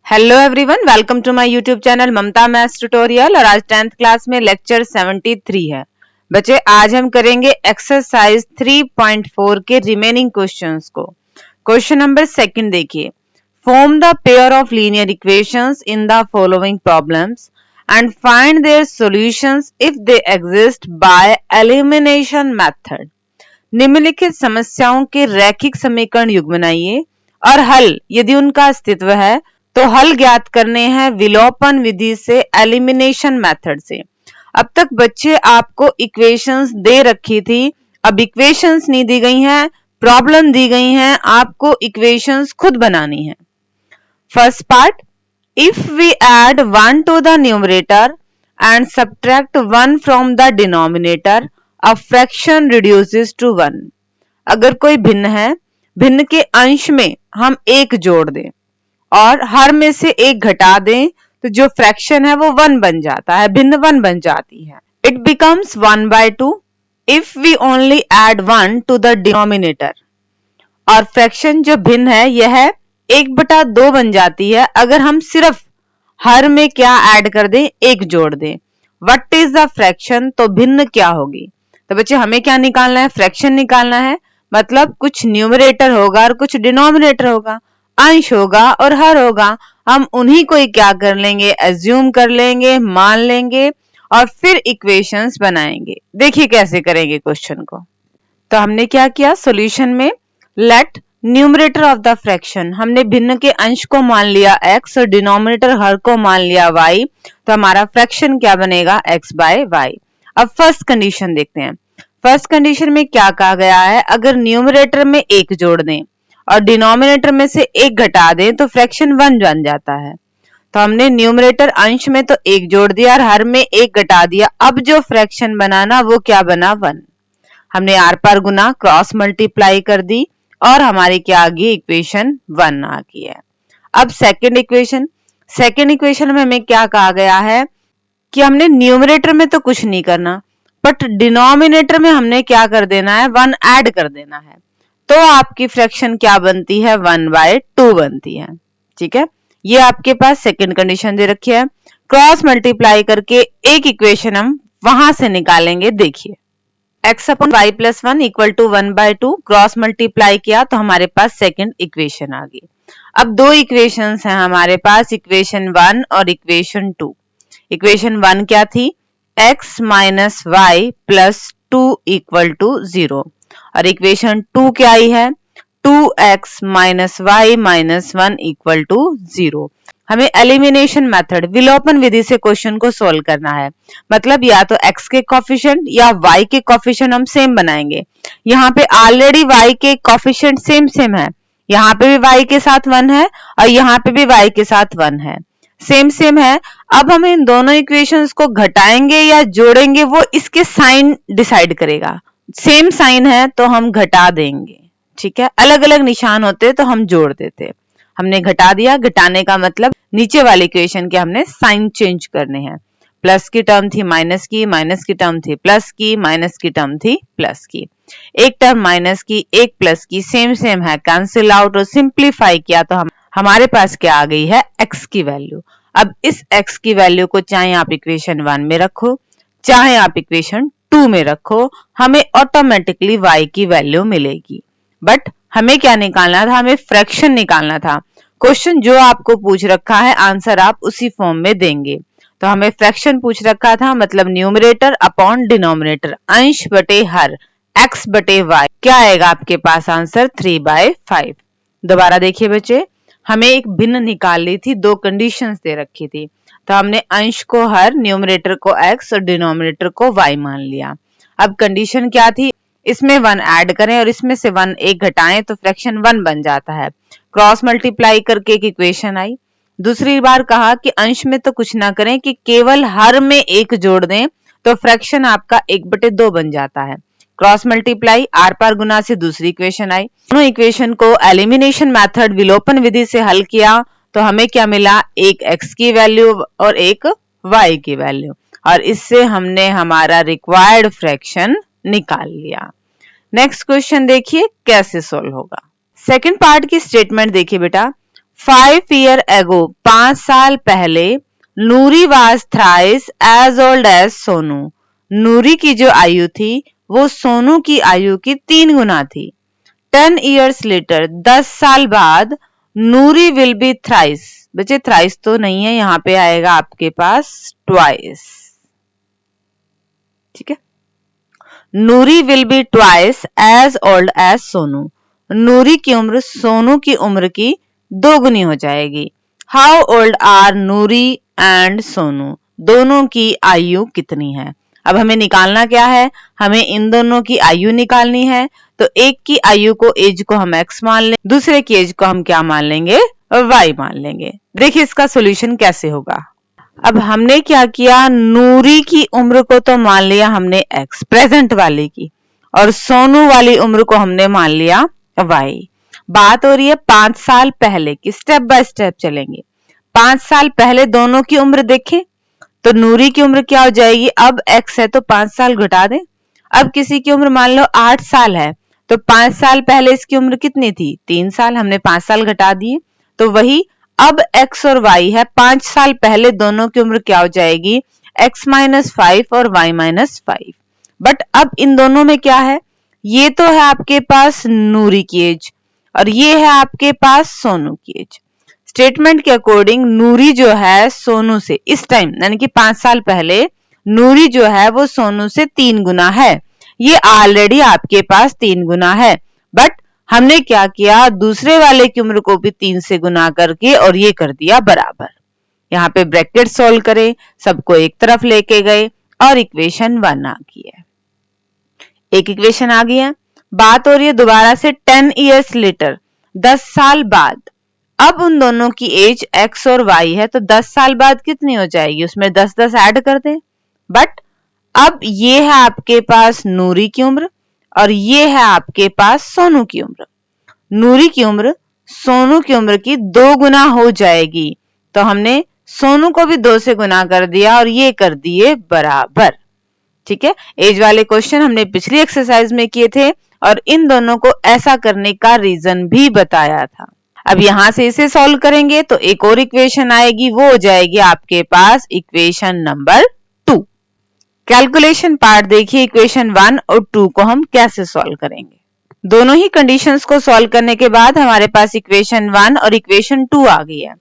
Hello everyone, welcome to my YouTube channel Mamta maths tutorial. और आज 10th class में lecture 73 है। बच्चे आज हम करेंगे एक्सरसाइज 3.4 के रिमेनिंग क्वेश्चंस को। क्वेश्चन नंबर सेकंड देखिए, form the pair of linear equations in the following problems and find their solutions if they exist by elimination method. निम्नलिखित समस्याओं के रैखिक समीकरण युग्म बनाइए और हल यदि उनका अस्तित्व है तो हल ज्ञात करने हैं विलोपन विधि से, एलिमिनेशन मेथड से। अब तक बच्चे आपको इक्वेशंस दे रखी थी, अब इक्वेशंस नहीं दी गई हैं, प्रॉब्लम दी गई हैं, आपको इक्वेशंस खुद बनानी है। First part, if we add 1 to the numerator and subtract 1 from the denominator, a fraction reduces to 1। अगर कोई भिन्न है, भिन्न के अंश में हम 1 जोड़ दें और हर में से 1 घटा दें तो जो फ्रैक्शन है वो 1 बन जाता है, भिन्न 1 बन जाती है। It becomes 1/2 if we only add 1 to the denominator. और फ्रैक्शन जो भिन्न है यह 1/2 बन जाती है अगर हम सिर्फ हर में क्या ऐड कर दें, 1 जोड़ दें। व्हाट इज द फ्रैक्शन, तो भिन्न क्या होगी। तो बच्चे हमें क्या निकालना है, फ्रैक्शन निकालना है। मतलब कुछ न्यूमरेटर होगा और कुछ डिनोमिनेटर होगा, अंश होगा और हर होगा। हम उन्हीं को ही क्या कर लेंगे, एज्यूम कर लेंगे, मान लेंगे और फिर इक्वेशंस बनाएंगे। देखिए कैसे करेंगे क्वेश्चन को। तो हमने क्या किया, सॉल्यूशन में let numerator of the fraction, हमने भिन्न के अंश को मान लिया x और डिनोमिनेटर हर को मान लिया y। तो हमारा फ्रैक्शन क्या बनेगा, x/y। अब फर्स्ट कंडीशन देखते हैं। फर्स्ट कंडीशन में क्या कहा गया है, अगर न्यूमरेटर में 1 जोड़ दें और डिनोमिनेटर में से 1 घटा दें तो फ्रैक्शन 1 बन जाता है। तो हमने न्यूमरेटर अंश में तो 1 जोड़ दिया और हर में 1 घटा दिया। अब जो फ्रैक्शन बनाना वो क्या बना, 1। हमने आर पार गुना क्रॉस मल्टीप्लाई कर दी और हमारी क्या आ गई, इक्वेशन 1 आ गई है। अब सेकंड इक्वेशन, सेकंड इक्वेशन में हमें क्या कहा गया है कि हमने न्यूमरेटर में तो कुछ नहीं करना, बट डिनोमिनेटर में हमने क्या कर देना है, 1 ऐड कर देना है। तो आपकी फ्रैक्शन क्या बनती है, 1/2 बनती है। ठीक है, ये आपके पास सेकंड कंडीशन दे रखी है। क्रॉस मल्टीप्लाई करके एक इक्वेशन हम वहां से निकालेंगे। देखिए x/y + 1 = 1/2, क्रॉस मल्टीप्लाई किया तो हमारे पास सेकंड इक्वेशन आ गई। अब दो इक्वेशंस हैं हमारे पास, इक्वेशन 1 और इक्वेशन 2। इक्वेशन 1 क्या थी, x - y + 2 = 0 और इक्वेशन 2 क्या आई है, 2x - y - 1 = 0। हमें एलिमिनेशन मेथड, विलोपन विधि से क्वेश्चन को सोल्व करना है। मतलब या तो x के कोफिशिएंट या y के कोफिशिएंट हम सेम बनाएंगे। यहाँ पे ऑलरेडी y के कोफिशिएंट सेम है, यहाँ पे भी y के साथ 1 है और यहाँ पे भी y के साथ 1 है, सेम है। अब हम इन दोनों इक्वेशंस को घटाएंगे या जोड़ेंगे वो इसके साइन डिसाइड करेगा। सेम साइन है तो हम घटा देंगे, ठीक है। अलग अलग निशान होते तो हम जोड़ देते। हमने घटा दिया, घटाने का मतलब नीचे वाली इक्वेशन के हमने साइन चेंज करने हैं। प्लस की टर्म थी माइनस की, माइनस की टर्म थी प्लस की, माइनस की टर्म थी प्लस की। एक टर्म माइनस की, एक प्लस की, सेम है, कैंसिल आउट और सिंप्लीफाई किया तो हमारे पास क्या आ गई है, x की वैल्यू। अब इस x की वैल्यू को चाहे आप इक्वेशन 1 में रखो, चाहे आप इक्वेशन 2 में रखो, हमें ऑटोमेटिकली y की वैल्यू मिलेगी। बट हमें क्या निकालना था, हमें फ्रैक्शन निकालना था। क्वेश्चन जो आपको पूछ रखा है आंसर आप उसी फॉर्म में देंगे। तो हमें फ्रैक्शन पूछ रखा था, मतलब न्यूमरेटर अपॉन डिनोमिनेटर, अंश बटे हर, x/y। क्या आएगा आपके पास आंसर, 3/5। दोबारा देखिए बच्चे, हमें एक भिन्न निकाल ली थी, दो कंडीशंस दे रखी थी। तो हमने अंश को हर, न्यूमरेटर को x और डिनोमिनेटर को y मान लिया। अब कंडीशन क्या थी, इसमें 1 ऐड करें और इसमें से 1 घटाएं तो फ्रैक्शन 1 बन जाता है। क्रॉस मल्टीप्लाई करके एक इक्वेशन आई। दूसरी बार कहा कि अंश में तो कुछ ना करें, कि केवल हर में 1 जोड़ दें तो फ्रैक्शन आपका 1/2 बन जाता है। क्रॉस मल्टीप्लाई, आर पार गुना से दूसरी इक्वेशन आई। दोनों इक्वेशन को एलिमिनेशन मेथड, विलोपन विधि से हल किया तो हमें क्या मिला, एक x की वैल्यू और एक y की वैल्यू, और इससे हमने हमारा रिक्वायर्ड फ्रैक्शन निकाल लिया। नेक्स्ट क्वेश्चन देखिए कैसे सोल्व होगा। सेकंड पार्ट की स्टेटमेंट देखिए बेटा, 5 years ago, 5 साल पहले, नूरी was thrice as old as Sonu. नूरी की जो आयु थी वो सोनू की आयु की 3 गुना थी। 10 years later, 10 साल बाद, नूरी will be thrice। बच्चे thrice तो नहीं है, यहाँ पे आएगा आपके पास twice। ठीक है, नूरी will be twice as old as Sonu. नूरी की उम्र सोनू की उम्र की 2 गुनी हो जाएगी। How old are Noori and Sonu, दोनों की आयु कितनी है। अब हमें निकालना क्या है, हमें इन दोनों की आयु निकालनी है। तो एक की आयु को एज को हम x मान लेंगे, दूसरे की एज को हम क्या मान लेंगे, y मान लेंगे। देखिए इसका सॉल्यूशन कैसे होगा। अब हमने क्या किया, नूरी की उम्र को तो मान लिया हमने x प्रेजेंट वाले की, और सोनू वाली उम्र को हमने मान लिया y। बात हो रही है 5 साल पहले की, स्टेप बाय स्टेप चलेंगे। 5 साल पहले दोनों की उम्र देखें तो नूरी की उम्र क्या हो जाएगी, अब x है तो 5 साल घटा दें। अब किसी की उम्र मान लो 8 साल है, तो 5 साल पहले इसकी उम्र कितनी थी, 3 साल, हमने 5 साल घटा दिए। तो वही अब x और y है, 5 साल पहले दोनों की उम्र क्या हो जाएगी, x माइनस 5 और y माइनस 5। बट अब इन दोनों में क्या है, ये तो है आपके पास नूरी की एज और ये है आपके पास सोनू की एज। स्टेटमेंट के अकॉर्डिंग नूरी जो है सोनू से इस टाइम यानी कि 5 साल पहले नूरी जो है वो सोनू से 3 गुना है। ये ऑलरेडी आपके पास 3 गुना है, बट हमने क्या किया, दूसरे वाले की उम्र को भी 3 से गुना करके और ये कर दिया बराबर। यहाँ पे ब्रैकेट सोल्व करें, सबको एक तरफ लेके गए और इक्वेशन 1 आ गई है। एक इक्वेशन आ गई है। बात हो रही है दोबारा से 10 years later, 10 साल बाद। अब उन दोनों की एज x और y है, तो 10 साल बाद कितनी हो जाएगी, उसमें 10-10 ऐड कर दें। बट अब ये है आपके पास नूरी की उम्र और ये है आपके पास सोनू की उम्र। नूरी की उम्र सोनू की उम्र की 2 गुना हो जाएगी, तो हमने सोनू को भी 2 से गुना कर दिया और ये कर दिए बराबर। ठीक है, एज वाले क्वेश्चन हमने पिछली एक्सरसाइज में किए थे और इन दोनों को ऐसा करने का रीजन भी बताया था। अब यहां से इसे सॉल्व करेंगे तो एक और इक्वेशन आएगी, वो हो जाएगी आपके पास इक्वेशन नंबर 2। कैलकुलेशन पार्ट देखिए, इक्वेशन 1 और 2 को हम कैसे सॉल्व करेंगे। दोनों ही कंडीशंस को सॉल्व करने के बाद हमारे पास इक्वेशन 1 और इक्वेशन 2 आ गई है।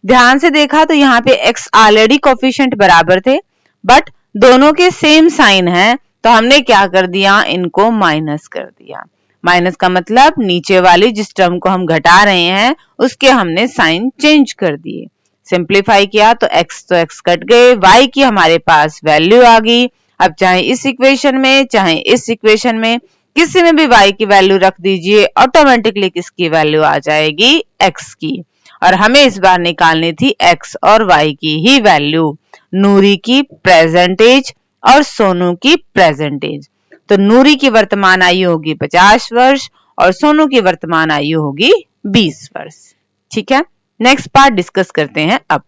ध्यान से देखा तो यहाँ पे x ऑलरेडी कोफिशिएंट बराबर थे, बट दोनों के सेम साइन है, तो हमने क्या कर दिया, इनको माइनस कर दिया। माइनस का मतलब नीचे वाली जिस टर्म को हम घटा रहे हैं उसके हमने साइन चेंज कर दिए। सिंप्लीफाई किया तो x कट गए, y की हमारे पास वैल्यू आ गई। अब चाहे इस इक्वेशन में चाहे इस इक्वेशन में किसी में भी y की वैल्यू रख दीजिए, ऑटोमेटिकली किसकी वैल्यू आ जाएगी, x की। और हमें इस बार निकालनी थी x और y की ही वैल्यू, नूरी की प्रेजेंट एज और सोनू की प्रेजेंट एज। तो नूरी की वर्तमान आयु होगी 50 वर्ष और सोनू की वर्तमान आयु होगी 20 वर्ष। ठीक है, नेक्स्ट पार्ट डिस्कस करते हैं। अब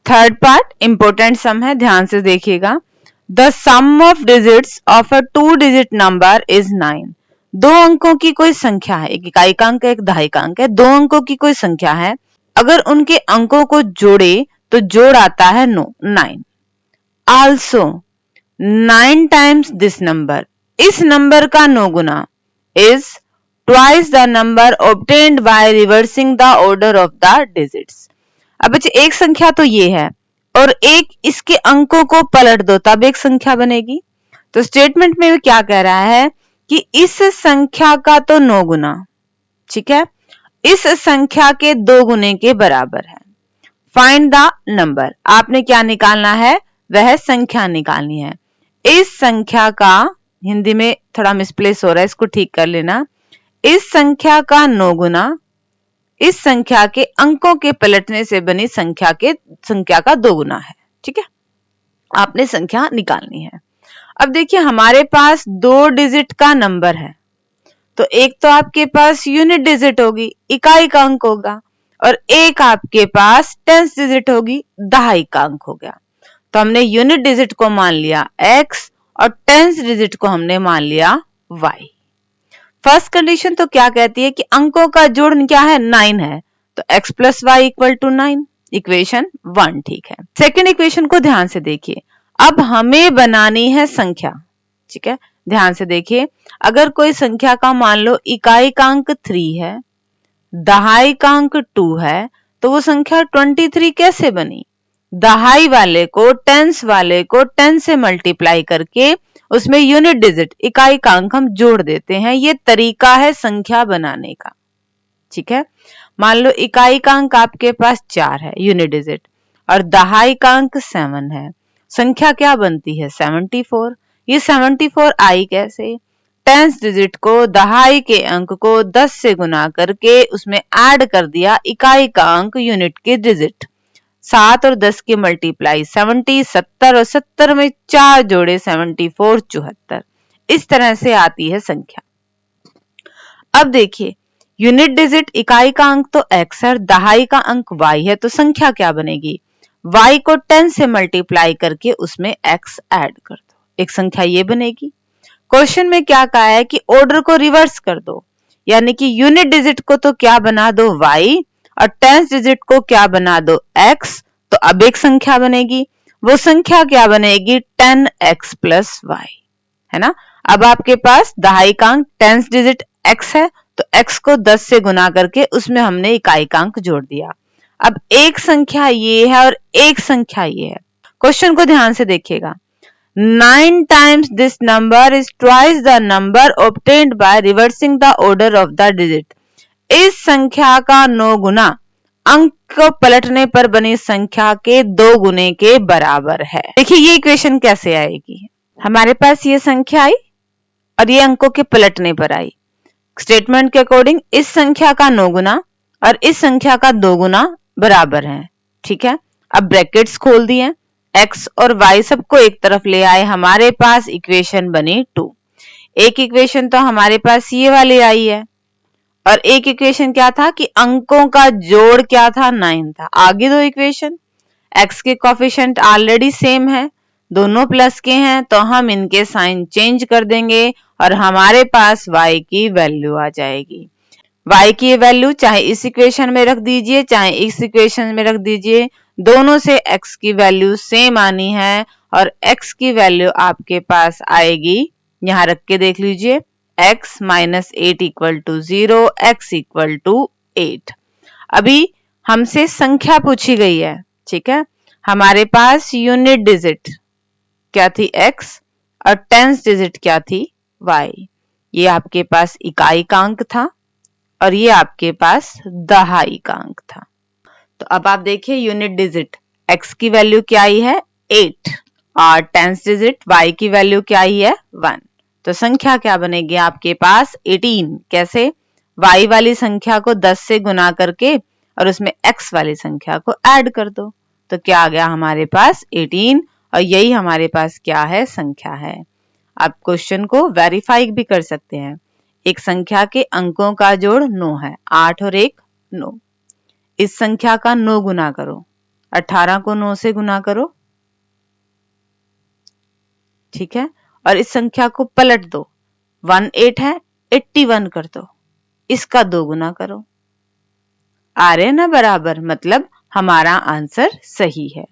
थर्ड पार्ट इंपॉर्टेंट सम है, ध्यान से देखिएगा। The sum of digits of a 2 digit number is 9। 2 अंकों की कोई संख्या है, एक इकाई अंक है एक दहाई अंक है, 2 अंकों की कोई संख्या है, अगर उनके अंकों को जोड़े तो जोड़ आता है 9। आल्सो 9 टाइम्स दिस नंबर, इस नंबर का 9 गुना is twice the number obtained by reversing the order of the digits. अब बच्चे एक संख्या तो ये है और एक इसके अंकों को पलट दो तब एक संख्या बनेगी। तो स्टेटमेंट में क्या कह रहा है कि इस संख्या का तो 9 गुना, ठीक है, इस संख्या के 2 गुने के बराबर है। फाइंड द नंबर, आपने क्या निकालना है, वह संख्या निकालनी है। इस संख्या का, हिंदी में थोड़ा मिसप्लेस हो रहा है, इसको ठीक कर लेना। इस संख्या का 9 गुना इस संख्या के अंकों के पलटने से बनी संख्या का 2 गुना है। ठीक है, आपने संख्या निकालनी है। अब देखिए हमारे पास 2 डिजिट का नंबर है, तो एक तो आपके पास यूनिट डिजिट होगी, इकाई का अंक होगा, और एक आपके पास टेंस डिजिट होगी, दहाई का अंक हो गया। तो हमने यूनिट डिजिट को मान लिया x और टेंस डिजिट को हमने मान लिया y। फर्स्ट कंडीशन तो क्या कहती है कि अंकों का जोड़ क्या है, 9 है, तो x plus y equal to 9, equation 1 ठीक है। सेकेंड इक्वेशन को ध्यान से देखिए, अब हमें बनानी है संख्या, ठीक है। ध्यान से देखिए, अगर कोई संख्या का मान लो इकाइकांक 3 है, दहाइकांक 2 है, तो वो संख्या 23 कैसे बनी? दहाई वाले को टेंस वाले को 10 से मल्टीप्लाई करके उसमें यूनिट डिजिट इकाइकांक हम जोड़ देते हैं। ये तरीका है संख्या बनाने का, ठीक है। मान लो इकाइकांक आपके पास 4 है यूनिट डिजिट और दहाइकांक 7 है, संख्या क्या बनती है? 74। ये 74 आई कैसे? टेंस डिजिट को दहाई के अंक को 10 से गुना करके उसमें ऐड कर दिया इकाई का अंक यूनिट के डिजिट, 7 और 10 की मल्टीप्लाई 70, 70 और 70 में 4 जोड़े 74, 74। इस तरह से आती है संख्या। अब देखिए, यूनिट डिजिट इकाई का अंक तो x है और दहाई का अंक y है, तो संख्या क्या बनेगी? y को 10 से मल्टीप्लाई करके उसमें x ऐड कर दो, एक संख्या ये बनेगी। क्वेश्चन में क्या कहा है कि ऑर्डर को रिवर्स कर दो, यानी कि यूनिट डिजिट को तो क्या बना दो y और टेंस डिजिट को क्या बना दो x, तो अब एक संख्या बनेगी। वो संख्या क्या बनेगी? 10x प्लस y, है ना। अब आपके पास दहाइकांक टेंस डिजिट x है, तो x को 10 से गुना करके उसमें हमने इकाइकांक जोड़ दिया। अब एक संख्या ये है और एक संख्या ये है। क्वेश्चन को ध्यान से देखिएगा, 9 times this number is twice the number obtained by reversing the order of the digit। इस संख्या का 9 गुना अंक को पलटने पर बनी संख्या के 2 गुने के बराबर है। देखिए ये इक्वेशन कैसे आएगी, हमारे पास ये संख्या आई और ये अंकों के पलटने पर आई। स्टेटमेंट के अकॉर्डिंग इस संख्या का 9 गुना और इस संख्या का 2 गुना बराबर है, ठीक है। अब ब्रैकेट्स खोल दिए, x और y सबको एक तरफ ले आए, हमारे पास इक्वेशन बनी 2। एक इक्वेशन तो हमारे पास ये वाली आई है और एक इक्वेशन क्या था कि अंकों का जोड़ क्या था? 9 था। आगे दो इक्वेशन, x के कोफिशिएंट ऑलरेडी सेम है, दोनों प्लस के हैं, तो हम इनके साइन चेंज कर देंगे और हमारे पास y की वैल्यू आ जाएगी। y की वैल्यू चाहे इस इक्वेशन में रख दीजिए चाहे इस इक्वेशन में रख दीजिए, दोनों से x की वैल्यू सेम आनी है और x की वैल्यू आपके पास आएगी, यहां रख के देख लीजिए, x minus 8 equal to 0, x equal to 8। अभी हमसे संख्या पूछी गई है, ठीक है। हमारे पास यूनिट डिजिट क्या थी? x और टेंस डिजिट क्या थी? y। ये आपके पास इकाई का अंक था और ये आपके पास दहाई का अंक था। तो अब आप देखिए, यूनिट डिजिट x की वैल्यू क्या आई है? 8 और टेंस डिजिट y की वैल्यू क्या आई है? 1। तो संख्या क्या बनेगी आपके पास? 18। कैसे? y वाली संख्या को 10 से गुना करके और उसमें x वाली संख्या को ऐड कर दो, तो क्या आ गया हमारे पास? 18। और यही हमारे पास क्या है? संख्या है। आप क्वेश्चन को वेरीफाई भी कर सकते हैं। एक संख्या के अंकों का जोड़ 9 है, 8 और 1 9। इस संख्या का 9 गुना करो, 18 को 9 से गुना करो, ठीक है। और इस संख्या को पलट दो, 1 8 है, 81 कर दो, इसका 2 गुना करो, आ रहे ना बराबर, मतलब हमारा आंसर सही है।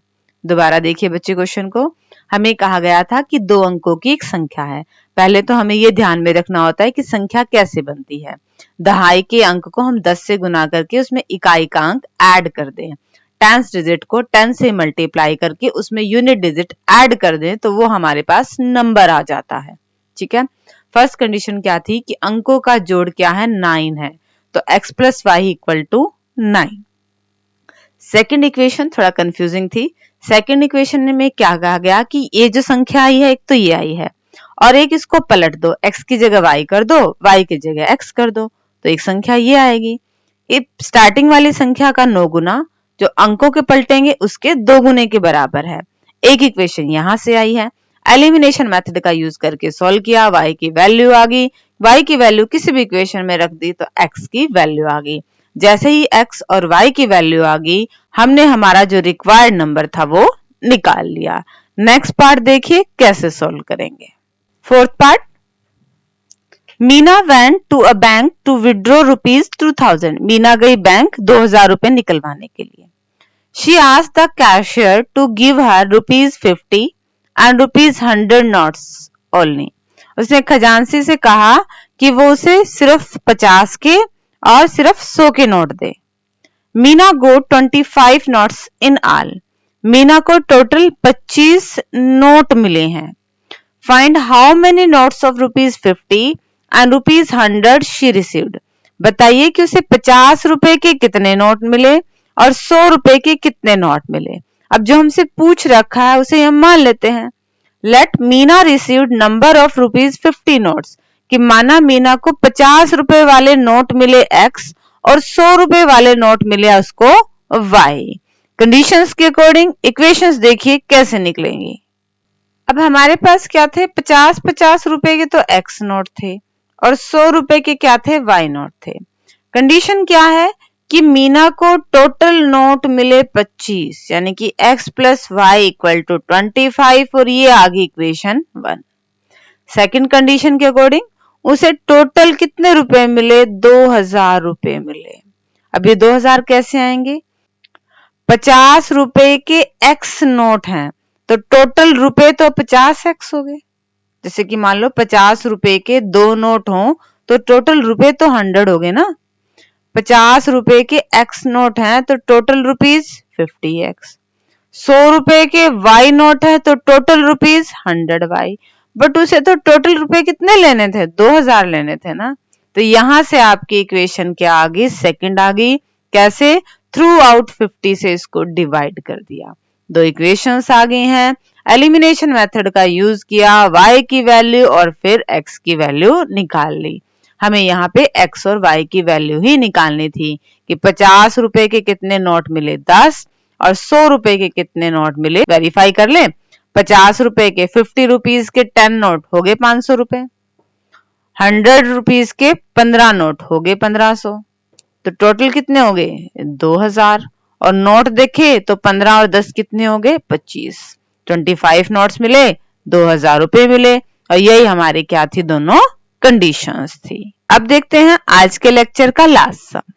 दोबारा देखिए बच्चे क्वेश्चन को, हमें कहा गया था कि 2 अंकों की एक संख्या है। पहले तो हमें यह ध्यान में रखना होता है कि संख्या कैसे बनती है। दहाई के अंक को हम 10 से गुना करके उसमें इकाई का अंक ऐड कर दें, टेंस डिजिट को 10 से मल्टीप्लाई करके उसमें यूनिट डिजिट ऐड कर दें, तो वो हमारे पास नंबर आ जाता है, ठीक है। फर्स्ट कंडीशन क्या थी कि अंकों का जोड़ क्या है? 9 है, तो x plus y equal to 9। Second equation थोड़ा कंफ्यूजिंग थी। सेकेंड इक्वेशन में क्या कहा गया कि ये जो संख्या आई है, एक तो ये आई है और एक इसको पलट दो, x की जगह y कर दो, y की जगह x कर दो, तो एक संख्या ये आएगी। इस स्टार्टिंग वाली संख्या का 9 गुना जो अंकों के पलटेंगे उसके 2 गुने के बराबर है। एक इक्वेशन यहां से आई है, एलिमिनेशन मेथड का यूज करके सॉल्व किया, y की वैल्यू आ गई, y की वैल्यू किसी भी इक्वेशन में रख दी तो x की वैल्यू आ गई। जैसे ही x और y की वैल्यू आ गई, हमने हमारा जो रिक्वायर्ड नंबर था वो निकाल लिया। नेक्स्ट पार्ट देखिए कैसे सॉल्व करेंगे। Fourth part, Meena went to a bank to withdraw ₹2000। Meena गई बैंक 2000 रुपए निकलवाने के लिए। She asked the cashier to give her ₹50 and ₹100 notes only. उसने खजांची से कहा कि वो उसे सिर्फ 50 के और सिर्फ 100 के note they. Meena got 25 notes in all. Meena को टोटल 25 नोट मिले हैं। Find how many notes of ₹50 and ₹100 she received. बताइए कि उसे 50 रुपए के कितने नोट मिले और 100 रुपए के कितने नोट मिले। अब जो हमसे पूछ रखा है उसे हम मान लेते हैं। Let Meena received number of ₹50 notes, कि माना मीना को 50 रुपए वाले नोट मिले x और 100 रुपए वाले नोट मिले उसको y। कंडीशंस के अकॉर्डिंग इक्वेशंस देखिए कैसे निकलेंगी। अब हमारे पास क्या थे, 50 रुपए के तो x नोट थे और 100 रुपए के क्या थे, y नोट थे। कंडीशन क्या है कि मीना को टोटल नोट मिले 25, यानी कि x plus y equal to 25 और ये आ गई इक्वेशन 1। सेकंड कंडीशन के अकॉर्डिंग उसे टोटल कितने रुपए मिले, 2000 रुपए मिले। अब ये 2000 कैसे आएंगे, 50 रुपए के x नोट हैं तो टोटल रुपए तो 50x हो गए। जैसे कि मान लो 50 रुपए के 2 नोट हों तो टोटल रुपए तो 100 हो गए ना। 50 रुपए के x नोट हैं तो टोटल रुपीज 50x। 100 रुपए के y नोट है तो टोटल रुपीज 100y। बट उसे तो टोटल रुपए कितने लेने थे, 2000 लेने थे ना। तो यहां से आपकी इक्वेशन क्या आ गई, सेकंड आ गई। कैसे, थ्रू आउट 50 से इसको डिवाइड कर दिया। दो इक्वेशंस आ गई हैं। एलिमिनेशन मेथड का यूज किया, y की वैल्यू और फिर x की वैल्यू निकाल ली। हमें यहाँ पे x और y की वैल्यू ही निकालनी थी कि 50 रुपए के कितने नोट मिले 10 और 100 रुपए के कितने नोट मिले। वेरीफाई कर ले, 50 रुपए के 50 रुपीज के 10 नोट हो गए 500 रुपए, 100 रुपीज के 15 नोट हो गए 1500, तो टोटल कितने हो गए 2000। और नोट देखे तो 15 और 10 कितने हो गए 25, 25 नोट्स मिले, 2000 रुपए मिले। और यही हमारे क्या थी, दोनों कंडीशंस थी। अब देखते हैं आज के लेक्चर का लास्ट सम।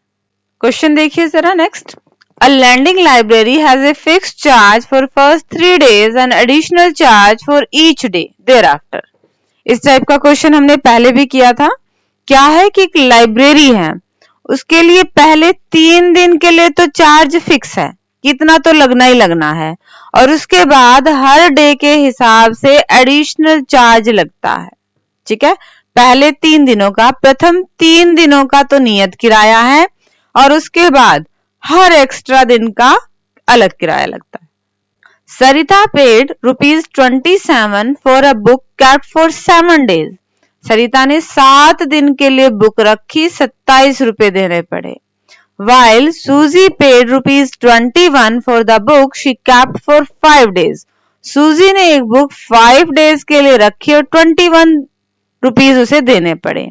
क्वेश्चन देखिए जरा next. A lending library has a fixed charge for first 3 days and additional charge for each day thereafter. इस टाइप का क्वेश्चन हमने पहले भी किया था। क्या है कि एक लाइब्रेरी है, उसके लिए पहले 3 दिन के लिए तो चार्ज फिक्स है, कितना तो लगना ही लगना है, और उसके बाद हर डे के हिसाब से एडिशनल चार्ज लगता है। ठीक है, पहले 3 दिनों का, प्रथम 3 दिनों का तो नियत किराया है और उसके बाद हर एक्स्ट्रा दिन का अलग किराया लगता है। Sarita paid ₹27 for a book kept for 7 days। Sarita ने 7 दिन के लिए बुक रखी, 27 रुपए देने पड़े। While Suzy paid ₹21 for the book she kept for 5 days। सूजी ने एक बुक 5 days के लिए रखी और 21 रुपीज उसे देने पड़े।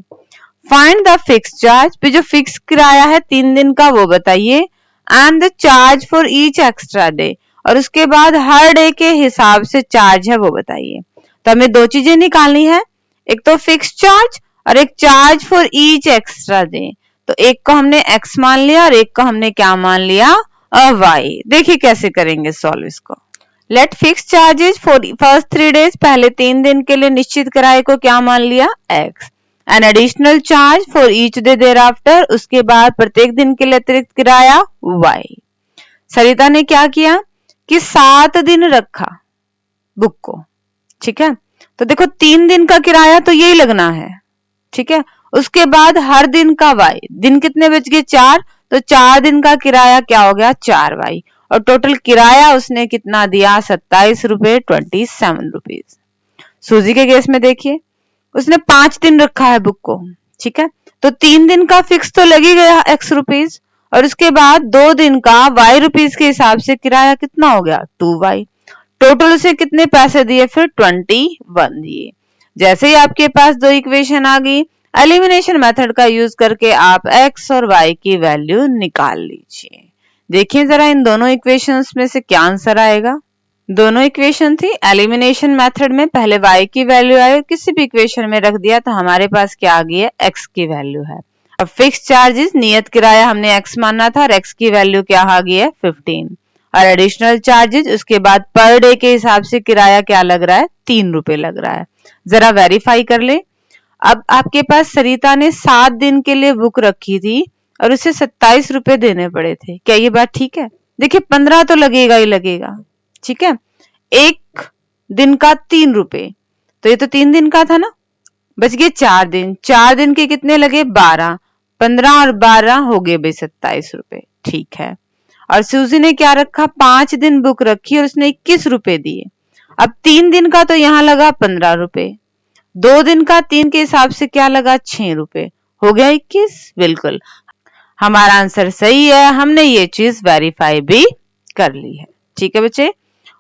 फाइंड द फिक्स चार्ज, भी जो फिक्स किराया है 3 दिन का वो बताइए, and the charge for each extra day, और उसके बाद हर डे के हिसाब से चार्ज है वो बताइए। तो हमें 2 चीजें निकालनी है, एक तो फिक्स चार्ज और एक charge for each extra day. तो एक को हमने x मान लिया और एक को हमने क्या मान लिया, y। देखिए कैसे करेंगे सॉल्व इसको। Late fix charges for first 3 days, पहले 3 दिन के लिए निश्चित किराए को क्या मान लिया x, an additional charge for each day thereafter, उसके बाद प्रत्येक दिन के लिए अतिरिक्त किराया y। सरिता ने क्या किया कि 7 दिन रखा बुक को। ठीक है, तो देखो 3 दिन का किराया तो यही लगना है। ठीक है, उसके बाद हर दिन का y, दिन कितने बच गए 4, तो 4 दिन का किराया क्या हो गया 4y, और टोटल किराया उसने कितना दिया 27 रुपए 27 रुपीज। सूजी के केस में देखिए उसने 5 दिन रखा है बुक को। ठीक है, तो 3 दिन का फिक्स तो लग ही गया x रुपीज, और उसके बाद 2 दिन का y रुपीज के हिसाब से किराया कितना हो गया 2y। टोटल उसे कितने पैसे दिए फिर 21 दिए। जैसे ही आपके पास 2 इक्वेशन आ गई, एलिमिनेशन मेथड का यूज करके आप x और y की वैल्यू निकाल लीजिए। देखिए जरा इन दोनों इक्वेशंस में से क्या आंसर आएगा। दोनों इक्वेशन थी। एलिमिनेशन मेथड में पहले y की वैल्यू आई, किसी भी इक्वेशन में रख दिया तो हमारे पास क्या आ गई है, x की वैल्यू है। अब फिक्स चार्जेस, नियत किराया हमने x माना था और x की वैल्यू क्या आ गई है, 15। और एडिशनल चार्जेस, उसके बाद पर डे के हिसाब से किराया क्या लग रहा है, 3 रुपए लग रहा है। जरा वेरीफाई कर ले। अब आपके पास सरिता ने 7 दिन के लिए बुक रखी थी और उसे 27 रुपए देने पड़े थे, क्या ये बात ठीक है? देखिए 15 तो लगेगा ही लगेगा, ठीक है। एक दिन का 3 रुपए, तो ये तो 3 दिन का था ना, बच गए 4 दिन। 4 दिन के कितने लगे, 12। 15 और 12 हो गए भाई 27 रुपए, ठीक है। और सूजी ने क्या रखा, 5 दिन बुक रखी और उसने 21 रुपए दिए। अब 3 दिन का तो यहां लगा 15 रुपए, 2 दिन का 3 के हिसाब से क्या लगा, 6 रुपए, हो गया 21। बिल्कुल हमारा आंसर सही है, हमने ये चीज वेरीफाई भी कर ली है। ठीक है बच्चे,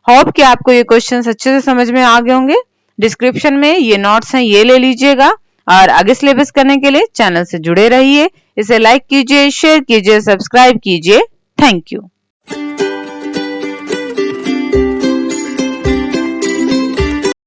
होप कि आपको ये क्वेश्चंस अच्छे से समझ में आ गए होंगे। डिस्क्रिप्शन में ये नोट्स हैं, ये ले लीजिएगा और आगे सिलेबस करने के लिए चैनल से जुड़े रहिए। इसे लाइक कीजिए, शेयर कीजिए, सब्सक्राइब कीजिए। Thank you.